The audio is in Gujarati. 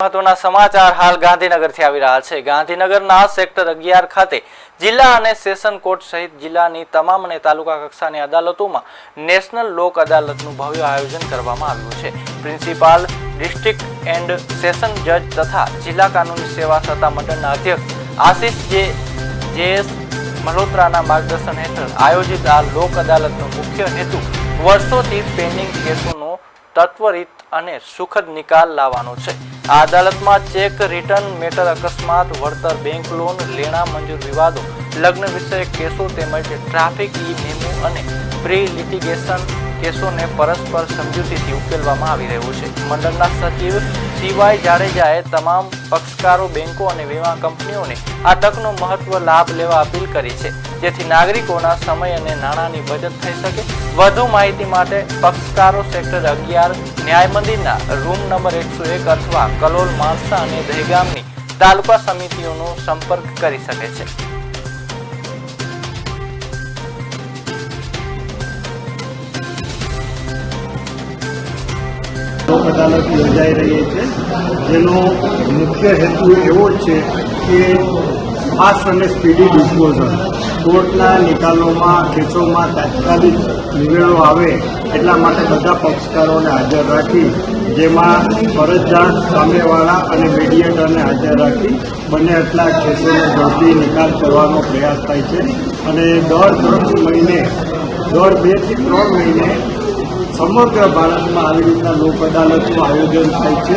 મહત્વના સમાચાર હાલ ગાંધીનગરથી આવી રહ્યા છે। ગાંધીનગરના સેક્ટર 11 ખાતે જિલ્લા અને સેશન કોર્ટ સહિત જિલ્લાની તમામ અને તાલુકા કક્ષાની અદાલતોમાં નેશનલ લોક અદાલતનું ભવ્ય આયોજન કરવામાં આવ્યું છે। પ્રિન્સિપાલ ડિસ્ટ્રિક્ટ એન્ડ સેશન જજ તથા જિલ્લા કાનૂની સેવા સત્તામંડળના અધ્યક્ષ આશિષ જેએસ મલ્હોત્રાના માર્ગદર્શન હેઠળ આયોજિત આ લોક અદાલતનો મુખ્ય હેતુ વર્ષોથી પેન્ડિંગ કેસોનો તત્વરિત અને સુખદ નિકાલ લાવવાનો છે। આ અદાલતમાં ચેક રિટર્ન મેટર, અકસ્માત, વળતર, બેંક લોન, લેણા મંજૂર વિવાદો, લગ્ન વિષયક કેસો તેમજ ટ્રાફિક ઈ-મેમો અને પ્રી લિટિગેશન કેસોને પરસ્પર સમજૂતીથી ઉકેલવામાં આવી રહ્યું છે। મંડળના સચિવ CY જાડેજાએ તમામ પક્ષકારો, બેંકો અને વીમા કંપનીઓને આ તકનો મહત્વ લાભ લેવા અપીલ કરી છે, જેથી નાગરિકોના સમય અને નાણાંની બચત થઈ શકે। વધુ માહિતી માટે પક્ષકારો સેક્ટર 11 ન્યાય મંદિરના રૂમ નંબર 101 અથવા કલોલ, માણસા અને દહેગામની તાલુકા સમિતિઓનો સંપર્ક કરી શકે છે। લોક અદાલત યોજાઈ રહી છે, જેનો મુખ્ય હેતુ એવો છે કે ફાસ્ટ અને સ્પીડી ડિસ્પોઝલ, કોર્ટના નિકાલોમાં, કેસોમાં તાત્કાલિક નિવેડો આવે એટલા માટે બધા પક્ષકારોને હાજર રાખી, જેમાં ફરજદાર સામેવાળા અને મીડિયેટરને હાજર રાખી બંને એટલા કેસોનો ઝડપી નિકાલ કરવાનો પ્રયાસ થાય છે। અને દર 2 થી 3 મહિને સમગ્ર ભારતમાં આવી રીતના લોક અદાલતનું આયોજન થાય છે।